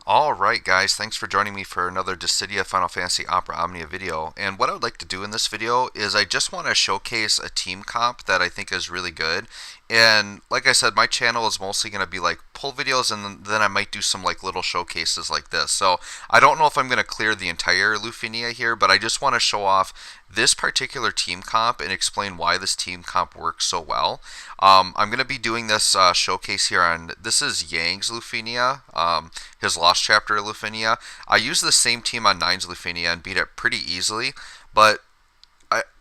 Alright guys, thanks for joining me for another Dissidia Final Fantasy Opera Omnia video. And what I would like to do in this video is I just want to showcase a team comp that I think is really good. And like I said, my channel is mostly going to be like pull videos, and then I might do some like little showcases like this. So I don't know if I'm going to clear the entire Lufinia here, but I just want to show off this particular team comp and explain why this team comp works so well. I'm going to be doing this showcase here on, this is Yang's Lufinia, his Lost Chapter Lufinia. I used the same team on Nine's Lufinia and beat it pretty easily, but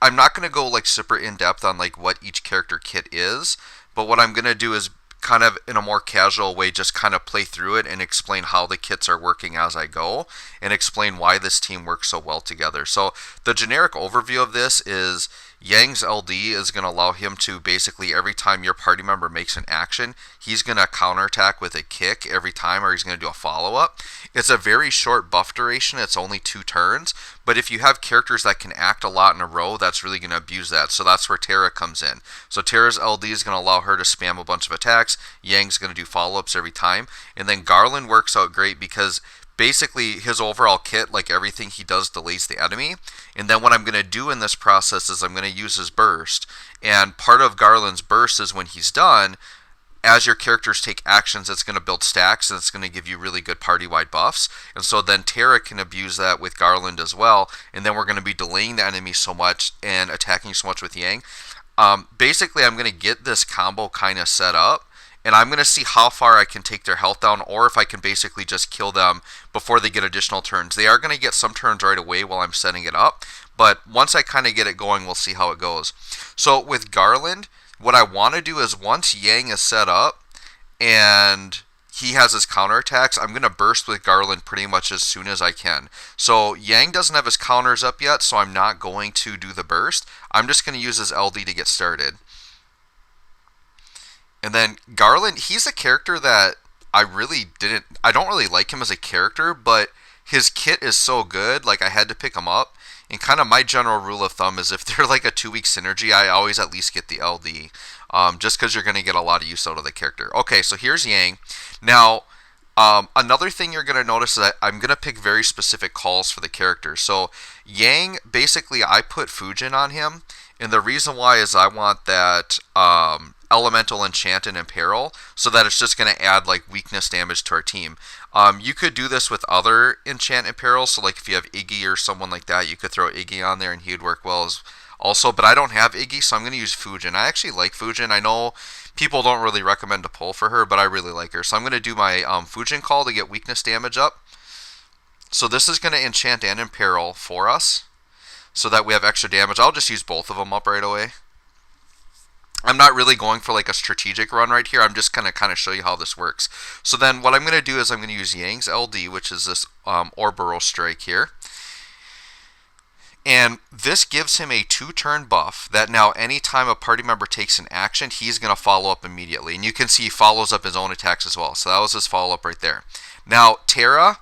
I'm not going to go like super in depth on like what each character kit is, but what I'm going to do is kind of in a more casual way just kind of play through it and explain how the kits are working as I go and explain why this team works so well together. So the generic overview of this is Yang's LD is going to allow him to basically every time your party member makes an action, he's going to counterattack with a kick every time, or he's going to do a follow-up. It's a very short buff duration, it's only 2 turns, but if you have characters that can act a lot in a row, that's really going to abuse that. So that's where Terra comes in. So Terra's LD is going to allow her to spam a bunch of attacks, Yang's going to do follow-ups every time, and then Garland works out great because basically his overall kit, like everything he does, delays the enemy. And then what I'm going to do in this process is I'm going to use his burst, and part of Garland's burst is when he's done, as your characters take actions, it's going to build stacks and it's going to give you really good party-wide buffs. And so then Terra can abuse that with Garland as well, and then we're going to be delaying the enemy so much and attacking so much with Yang. Basically, I'm going to get this combo kind of set up, and I'm going to see how far I can take their health down, or if I can basically just kill them before they get additional turns. They are going to get some turns right away while I'm setting it up, but once I kind of get it going, we'll see how it goes. So with Garland, what I want to do is once Yang is set up and he has his counterattacks, I'm going to burst with Garland pretty much as soon as I can. So Yang doesn't have his counters up yet, so I'm not going to do the burst. I'm just going to use his LD to get started. And then Garland, he's a character that I don't really like him as a character, but his kit is so good, like I had to pick him up. And kind of my general rule of thumb is if they're like a 2-week synergy, I always at least get the LD, just because you're going to get a lot of use out of the character. Okay, so here's Yang. Now, another thing you're going to notice is that I'm going to pick very specific calls for the character. So Yang, basically I put Fujin on him, and the reason why is I want that Elemental Enchant and Imperil, so that it's just going to add like weakness damage to our team. You could do this with other Enchant Imperils, so like if you have Iggy or someone like that, you could throw Iggy on there and he would work well as also, but I don't have Iggy, so I'm going to use Fujin. I actually like Fujin. I know people don't really recommend to pull for her, but I really like her. So I'm going to do my Fujin call to get weakness damage up. So this is going to enchant and imperil for us, so that we have extra damage. I'll just use both of them up right away. I'm not really going for like a strategic run right here. I'm just going to kind of show you how this works. So then what I'm going to do is I'm going to use Yang's LD, which is this Orbital Strike here. And this gives him a 2-turn buff that now anytime a party member takes an action, he's going to follow up immediately. And you can see he follows up his own attacks as well. So that was his follow-up right there. Now, Terra,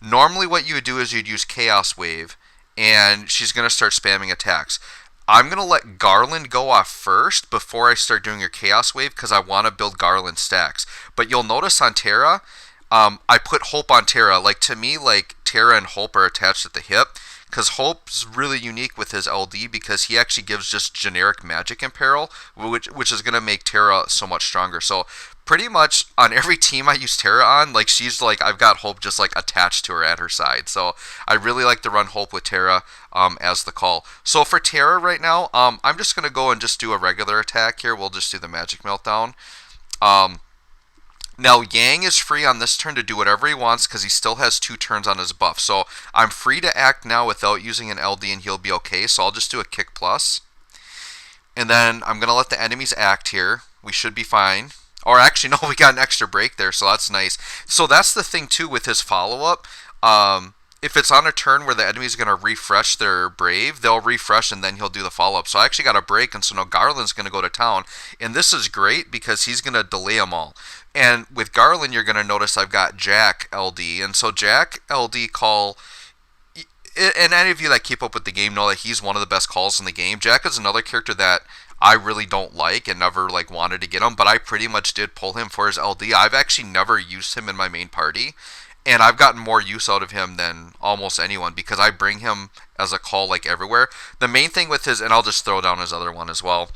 normally what you would do is you'd use Chaos Wave, and she's going to start spamming attacks. I'm going to let Garland go off first before I start doing your Chaos Wave because I want to build Garland stacks. But you'll notice on Terra, I put Hope on Terra. Like, to me, like, Terra and Hope are attached at the hip, because Hope's really unique with his LD because he actually gives just generic magic imperil, which is going to make Terra so much stronger. So pretty much on every team I use Terra on, like she's like, I've got Hope just like attached to her at her side. So I really like to run Hope with Terra as the call. So for Terra right now, I'm just going to go and just do a regular attack here. We'll just do the Magic Meltdown. Now, Yang is free on this turn to do whatever he wants because he still has 2 turns on his buff. So I'm free to act now without using an LD and he'll be okay. So I'll just do a Kick Plus. And then I'm going to let the enemies act here. We should be fine. Or actually, no, we got an extra break there, so that's nice. So that's the thing, too, with his follow-up. If it's on a turn where the enemy's going to refresh their Brave, they'll refresh and then he'll do the follow-up. So I actually got a break, and so now Garland's going to go to town. And this is great because he's going to delay them all. And with Garland, you're going to notice I've got Jack LD. And so Jack LD call, and any of you that keep up with the game know that he's one of the best calls in the game. Jack is another character that I really don't like and never like wanted to get him, but I pretty much did pull him for his LD. I've actually never used him in my main party. And I've gotten more use out of him than almost anyone because I bring him as a call like everywhere. The main thing with his, and I'll just throw down his other one as well.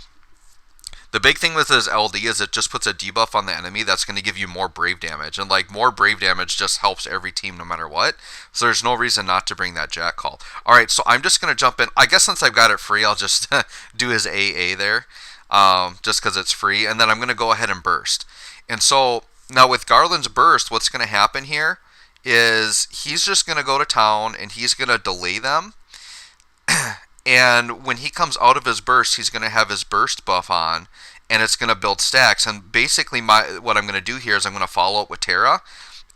The big thing with his LD is it just puts a debuff on the enemy that's going to give you more brave damage. And like more brave damage just helps every team no matter what. So there's no reason not to bring that Jack call. Alright, so I'm just going to jump in. I guess since I've got it free, I'll just do his AA there. Just because it's free. And then I'm going to go ahead and burst. And so now with Garland's burst, what's going to happen here is he's just going to go to town and he's going to delay them. And when he comes out of his burst, he's going to have his burst buff on, and it's going to build stacks. And basically what I'm going to do here is I'm going to follow up with Terra,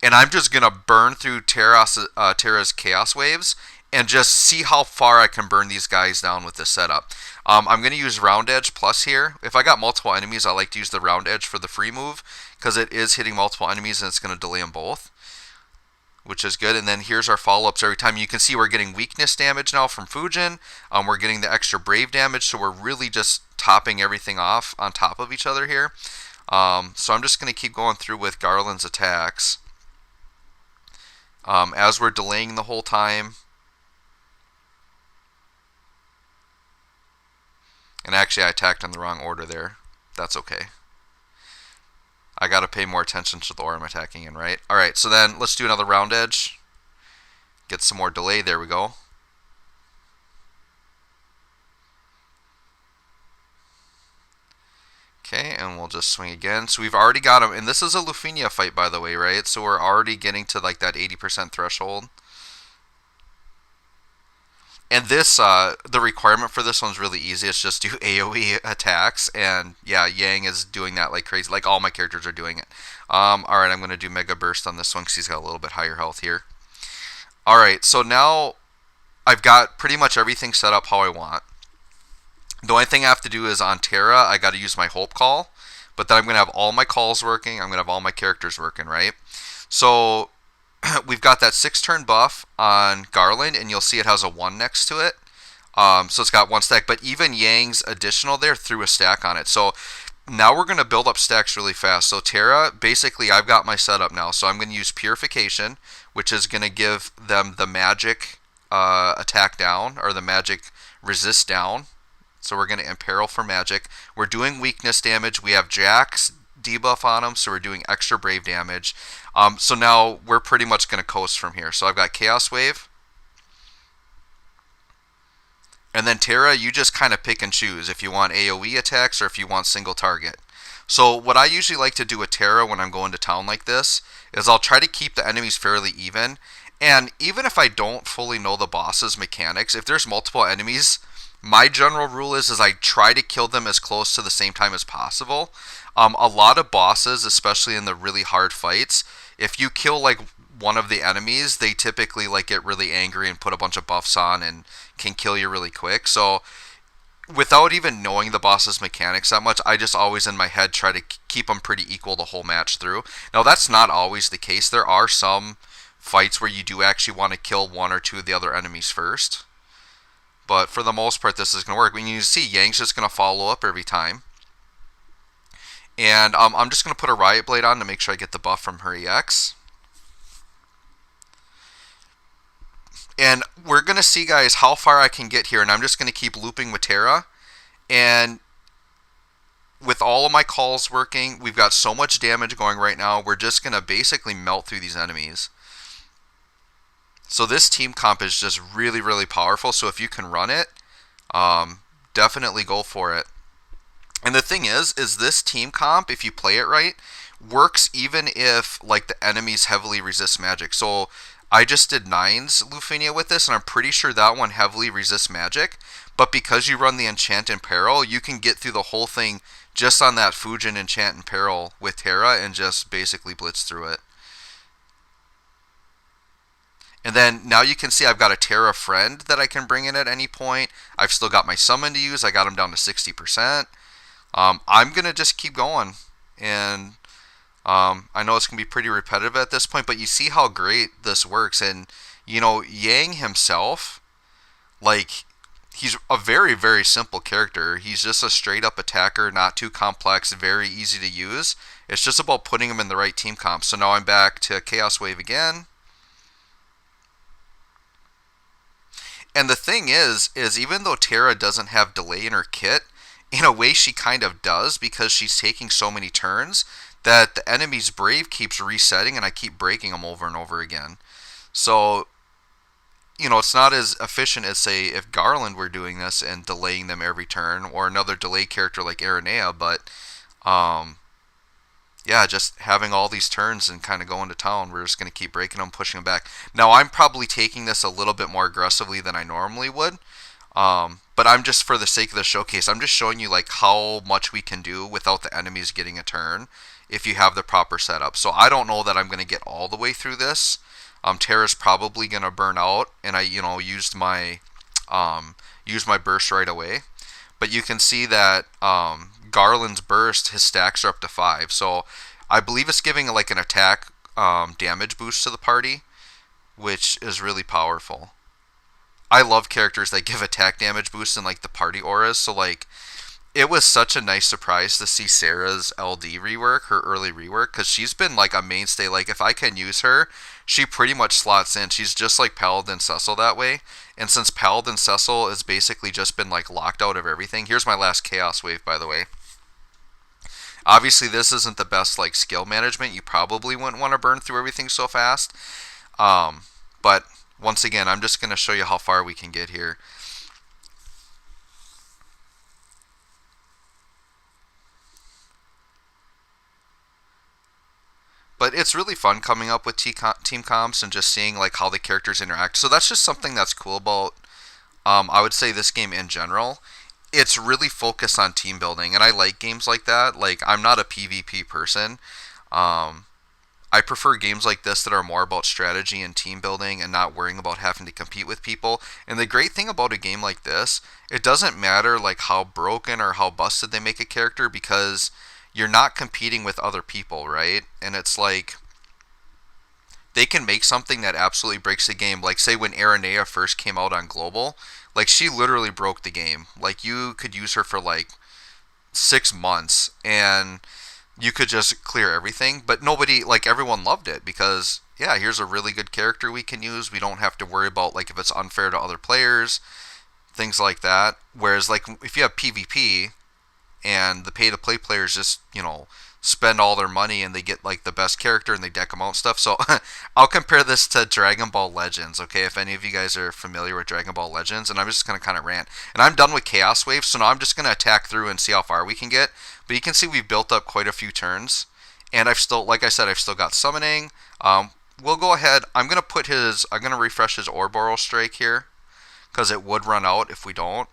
and I'm just going to burn through Terra's Chaos Waves and just see how far I can burn these guys down with this setup. I'm going to use Round Edge Plus here. If I got multiple enemies, I like to use the Round Edge for the free move because it is hitting multiple enemies and it's going to delay them both, which is good. And then here's our follow-ups every time. You can see we're getting weakness damage now from Fujin. We're getting the extra brave damage, so we're really just topping everything off on top of each other here. So I'm just going to keep going through with Garland's attacks as we're delaying the whole time. And actually I attacked in the wrong order there. That's okay. I gotta pay more attention to the order I'm attacking in, right? Alright, so then let's do another Round Edge. Get some more delay, there we go. Okay, and we'll just swing again. So we've already got him, and this is a Lufenia fight, by the way, right? So we're already getting to like that 80% threshold. And this, the requirement for this one's really easy. It's just do AoE attacks. And yeah, Yang is doing that like crazy. Like all my characters are doing it. Alright, I'm going to do Mega Burst on this one because he's got a little bit higher health here. Alright, so now I've got pretty much everything set up how I want. The only thing I have to do is on Terra, I got to use my Hope Call. But then I'm going to have all my calls working. I'm going to have all my characters working, right? So we've got that 6-turn buff on Garland, and you'll see it has a 1 next to it. So it's got 1 stack, but even Yang's additional there threw a stack on it. So now we're going to build up stacks really fast. So Terra, basically I've got my setup now. So I'm going to use Purification, which is going to give them the magic attack down, or the magic resist down. So we're going to imperil for magic. We're doing weakness damage. We have Jack's debuff on him, so we're doing extra brave damage. So now we're pretty much going to coast from here. So I've got Chaos Wave. And then Terra, you just kind of pick and choose if you want AoE attacks or if you want single target. So what I usually like to do with Terra when I'm going to town like this is I'll try to keep the enemies fairly even. And even if I don't fully know the boss's mechanics, if there's multiple enemies, my general rule is I try to kill them as close to the same time as possible. A lot of bosses, especially in the really hard fights, if you kill like one of the enemies, they typically like get really angry and put a bunch of buffs on and can kill you really quick. So without even knowing the boss's mechanics that much, I just always in my head try to keep them pretty equal the whole match through. Now that's not always the case. There are some fights where you do actually want to kill 1 or 2 of the other enemies first. But for the most part, this is going to work. When you see Yang's just going to follow up every time. And I'm just going to put a Riot Blade on to make sure I get the buff from her EX. And we're going to see, guys, how far I can get here. And I'm just going to keep looping with Terra. And with all of my calls working, we've got so much damage going right now. We're just going to basically melt through these enemies. So this team comp is just really, really powerful. So if you can run it, definitely go for it. And the thing is this team comp, if you play it right, works even if like the enemies heavily resist magic. So I just did 9's Lufenia with this, and I'm pretty sure that one heavily resists magic. But because you run the Enchant and Peril, you can get through the whole thing just on that Fujin Enchant and Peril with Terra and just basically blitz through it. And then now you can see I've got a Terra friend that I can bring in at any point. I've still got my summon to use. I got him down to 60%. I'm going to just keep going. And I know it's going to be pretty repetitive at this point, but you see how great this works. And, you know, Yang himself, like, he's a very, very simple character. He's just a straight-up attacker, not too complex, very easy to use. It's just about putting him in the right team comp. So now I'm back to Chaos Wave again. And the thing is even though Terra doesn't have delay in her kit, in a way she kind of does because she's taking so many turns that the enemy's Brave keeps resetting and I keep breaking them over and over again. So, it's not as efficient as, say, if Garland were doing this and delaying them every turn, or another delay character like Aranea, but, yeah, just having all these turns and kind of going to town, we're just going to keep breaking them, pushing them back. Now, I'm probably taking this a little bit more aggressively than I normally would, but I'm just, for the sake of the showcase, I'm just showing you, like, how much we can do without the enemies getting a turn if you have the proper setup. So I don't know that I'm going to get all the way through this. Terra's probably going to burn out, and I, used my burst right away. But you can see that Garland's burst, his stacks are up to 5. So I believe it's giving like an attack damage boost to the party, which is really powerful. I love characters that give attack damage boosts in like the party auras. So like, it was such a nice surprise to see Sarah's LD rework, her early rework, because she's been like a mainstay. Like, if I can use her, she pretty much slots in. She's just like Paladin Cecil that way. And since Paladin Cecil has basically just been like locked out of everything, here's my last Chaos Wave, by the way. Obviously, this isn't the best like skill management. You probably wouldn't want to burn through everything so fast. But once again, I'm just going to show you how far we can get here. But it's really fun coming up with team comps and just seeing like how the characters interact. So that's just something that's cool about, I would say, this game in general. It's really focused on team building, and I like games like that. Like, I'm not a PvP person. I prefer games like this that are more about strategy and team building and not worrying about having to compete with people. And the great thing about a game like this, it doesn't matter like how broken or how busted they make a character, because you're not competing with other people, right? And it's like, they can make something that absolutely breaks the game. Like, say when Aranea first came out on Global, like, she literally broke the game. Like, you could use her for like 6 months and you could just clear everything. But nobody, like, everyone loved it because, yeah, here's a really good character we can use. We don't have to worry about like if it's unfair to other players, things like that. Whereas like if you have PvP, and the pay-to-play players just, spend all their money and they get like the best character and they deck them out and stuff. So I'll compare this to Dragon Ball Legends, okay, if any of you guys are familiar with Dragon Ball Legends. And I'm just going to kind of rant. And I'm done with Chaos Wave, so now I'm just going to attack through and see how far we can get. But you can see we've built up quite a few turns. And I've still, like I said, I've still got Summoning. We'll go ahead. I'm going to refresh his Ouroboros Strike here, because it would run out if we don't.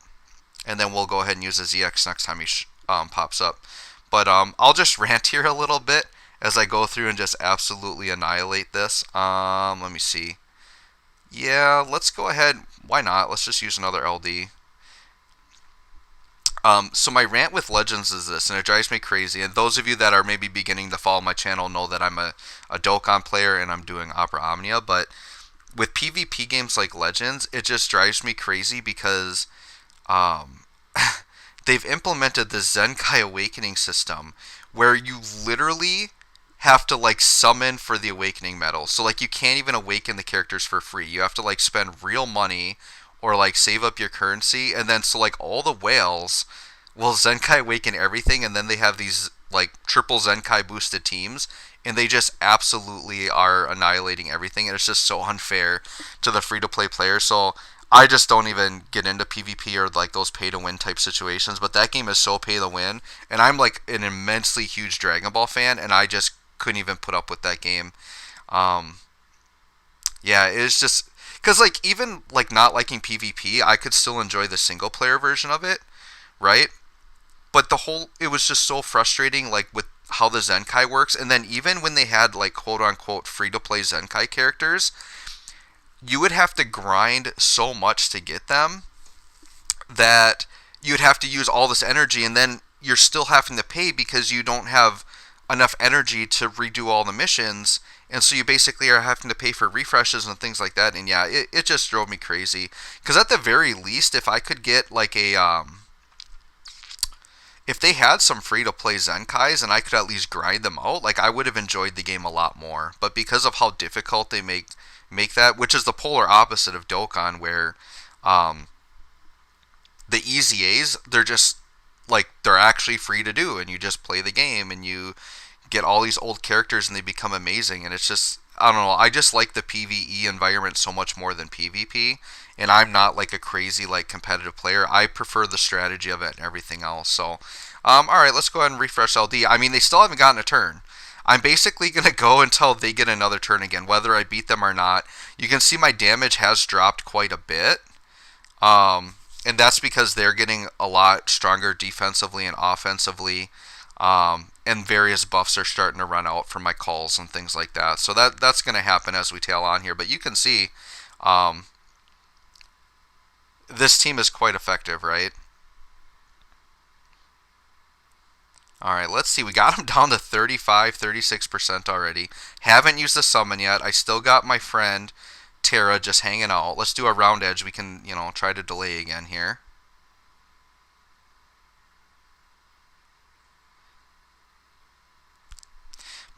And then we'll go ahead and use the ZX next time he pops up. But I'll just rant here a little bit as I go through and just absolutely annihilate this. Let me see. Yeah, let's go ahead. Why not? Let's just use another LD. So my rant with Legends is this, and it drives me crazy. And those of you that are maybe beginning to follow my channel know that I'm a Dokkan player and I'm doing Opera Omnia. But with PvP games like Legends, it just drives me crazy because they've implemented the Zenkai Awakening system where you literally have to like summon for the Awakening medal. So like you can't even awaken the characters for free. You have to like spend real money or like save up your currency, and then so like all the whales will Zenkai Awaken everything, and then they have these like triple Zenkai boosted teams, and they just absolutely are annihilating everything, and it's just so unfair to the free-to-play players. So I just don't even get into PvP or like those pay-to-win type situations, but that game is so pay-to-win, and I'm like an immensely huge Dragon Ball fan, and I just couldn't even put up with that game. Yeah, it's just, because like even like not liking PvP, I could still enjoy the single-player version of it, right? But it was just so frustrating, like with how the Zenkai works, and then even when they had like quote-unquote free-to-play Zenkai characters, you would have to grind so much to get them that you'd have to use all this energy, and then you're still having to pay because you don't have enough energy to redo all the missions, and so you basically are having to pay for refreshes and things like that. And yeah, it just drove me crazy, because at the very least, if I could get like if they had some free-to-play Zenkais and I could at least grind them out, like I would have enjoyed the game a lot more. But because of how difficult they make that, which is the polar opposite of Dokkan, where Um, the easy A's, they're just like they're actually free to do, and you just play the game and you get all these old characters and they become amazing. And it's just, I don't know, I just like the PvE environment so much more than PvP. And I'm not like a crazy like competitive player. I prefer the strategy of it and everything else. So all right, let's go ahead and refresh LD. I mean, they still haven't gotten a turn. I'm basically going to go until they get another turn again, whether I beat them or not. You can see my damage has dropped quite a bit. And that's because they're getting a lot stronger defensively and offensively. And various buffs are starting to run out from my calls and things like that. So that's going to happen as we tail on here. But you can see this team is quite effective, right? All right, let's see. We got him down to 35, 36% already. Haven't used the summon yet. I still got my friend Terra just hanging out. Let's do a round edge. We can, try to delay again here.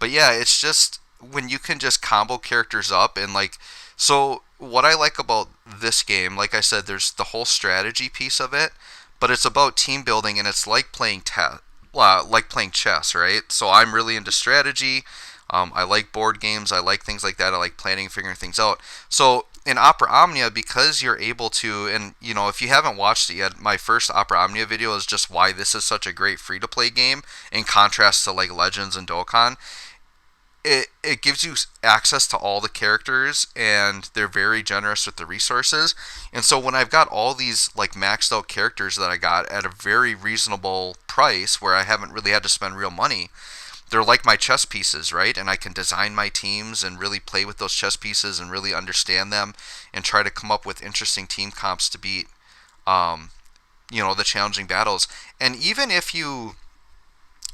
But yeah, it's just when you can just combo characters up and like, so what I like about this game, like I said, there's the whole strategy piece of it, but it's about team building and it's like playing chess, right? So I'm really into strategy. I like board games. I like things like that. I like planning, figuring things out. So in Opera Omnia, because you're able to, and if you haven't watched it yet, my first Opera Omnia video is just why this is such a great free-to-play game in contrast to like Legends and Dokkan. It gives you access to all the characters, and they're very generous with the resources. And so when I've got all these like maxed out characters that I got at a very reasonable price where I haven't really had to spend real money, they're like my chess pieces, right? And I can design my teams and really play with those chess pieces and really understand them and try to come up with interesting team comps to beat the challenging battles. And even if you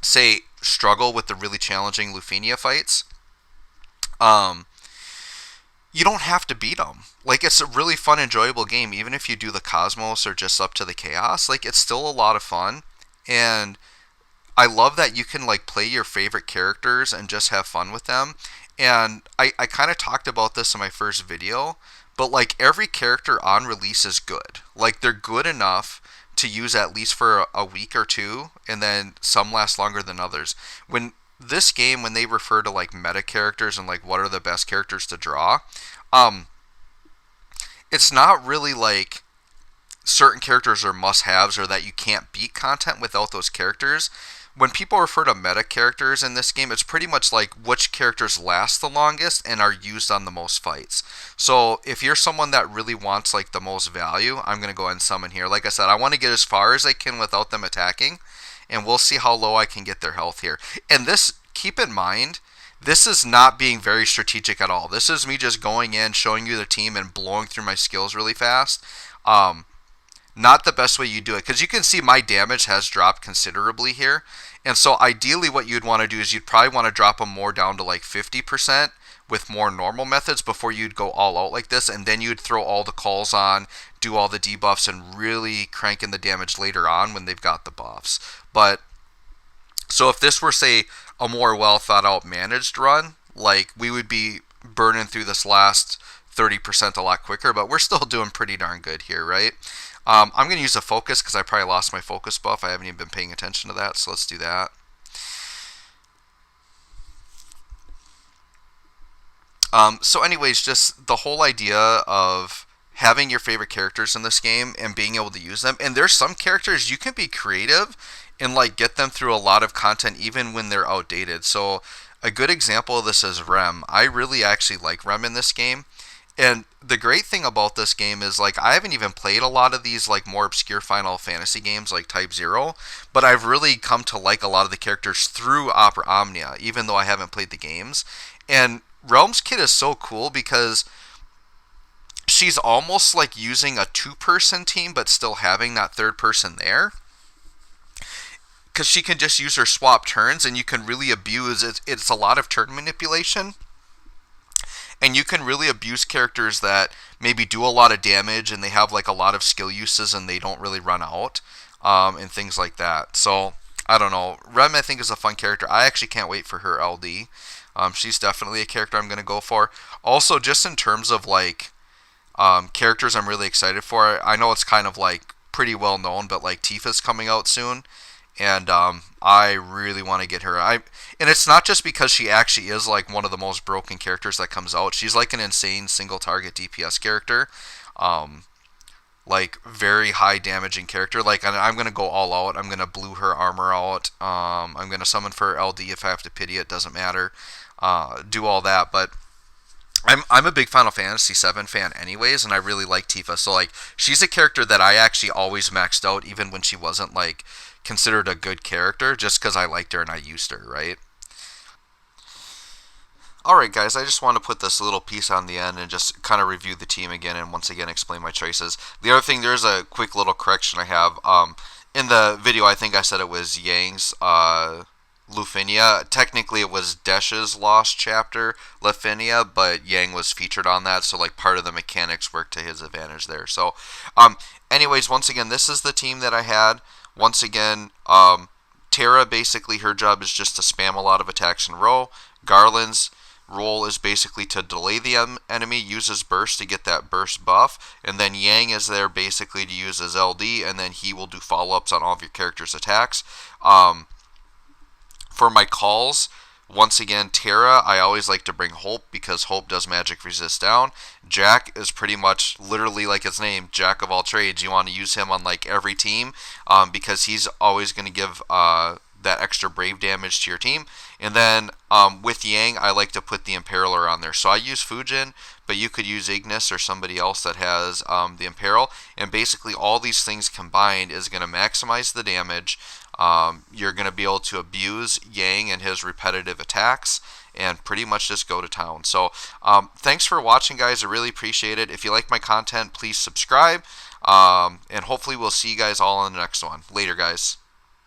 say struggle with the really challenging Lufenia fights, you don't have to beat them. Like, it's a really fun, enjoyable game. Even if you do the Cosmos or just up to the Chaos, like, it's still a lot of fun. And I love that you can like play your favorite characters and just have fun with them. And I kind of talked about this in my first video, but like every character on release is good. Like, they're good enough to use at least for a week or two, and then some last longer than others. When they refer to like meta characters and like what are the best characters to draw, it's not really like certain characters are must-haves or that you can't beat content without those characters. When people refer to meta characters in this game, it's pretty much like which characters last the longest and are used on the most fights. So if you're someone that really wants like the most value, I'm going to go ahead and summon here. Like I said, I want to get as far as I can without them attacking, and we'll see how low I can get their health here. And this, keep in mind, this is not being very strategic at all. This is me just going in, showing you the team, and blowing through my skills really fast. Not the best way you do it, because you can see my damage has dropped considerably here. And so ideally what you'd want to do is you'd probably want to drop them more down to like 50% with more normal methods before you'd go all out like this, and then you'd throw all the calls on, do all the debuffs, and really crank in the damage later on when they've got the buffs. But so if this were, say, a more well thought out managed run, like, we would be burning through this last 30% a lot quicker, but we're still doing pretty darn good here, right? I'm going to use a focus because I probably lost my focus buff. I haven't even been paying attention to that, so let's do that. So anyways, just the whole idea of having your favorite characters in this game and being able to use them. And there's some characters you can be creative and like get them through a lot of content even when they're outdated. So a good example of this is Rem. I really actually like Rem in this game. And the great thing about this game is, like, I haven't even played a lot of these, like, more obscure Final Fantasy games like Type 0, but I've really come to like a lot of the characters through Opera Omnia, even though I haven't played the games. And Realms Kid is so cool because she's almost like using a two-person team, but still having that third person there. Because she can just use her swap turns, and you can really abuse it. It's a lot of turn manipulation. And you can really abuse characters that maybe do a lot of damage and they have like a lot of skill uses and they don't really run out, and things like that. So, I don't know. Rem, I think, is a fun character. I actually can't wait for her LD. She's definitely a character I'm going to go for. Also, just in terms of like Characters I'm really excited for. I know it's kind of like pretty well known, but like Tifa's coming out soon, and I really want to get her. And it's not just because she actually is like one of the most broken characters that comes out. She's like an insane single target DPS character, like very high damaging character. Like I'm gonna go all out. I'm gonna blue her armor out. I'm gonna summon for LD if I have to pity it. Doesn't matter. Do all that, but I'm a big Final Fantasy VII fan anyways, and I really like Tifa. So like she's a character that I actually always maxed out, even when she wasn't like considered a good character, just because I liked her and I used her, right? Alright guys, I just want to put this little piece on the end and just kind of review the team again and once again explain my choices. The other thing, there's a quick little correction I have. In the video, I think I said it was Yang's Lufinia. Technically, it was Desh's Lost Chapter, Lufinia, but Yang was featured on that, so like part of the mechanics worked to his advantage there. So, anyways, once again, this is the team that I had. Once again, Terra, basically her job is just to spam a lot of attacks in a row. Garland's role is basically to delay the enemy, use his burst to get that burst buff, and then Yang is there basically to use his LD, and then he will do follow-ups on all of your characters' attacks. For my calls, once again, Terra, I always like to bring Hope because Hope does magic resist down. Jack is pretty much literally like his name, Jack of all trades. You want to use him on like every team because he's always going to give that extra brave damage to your team. And then with Yang, I like to put the Imperiler on there. So I use Fujin, but you could use Ignis or somebody else that has the Imperil. And basically all these things combined is going to maximize the damage. You're going to be able to abuse Yang and his repetitive attacks and pretty much just go to town. So thanks for watching, guys. I really appreciate it. If you like my content, please subscribe. And hopefully we'll see you guys all in the next one. Later, guys.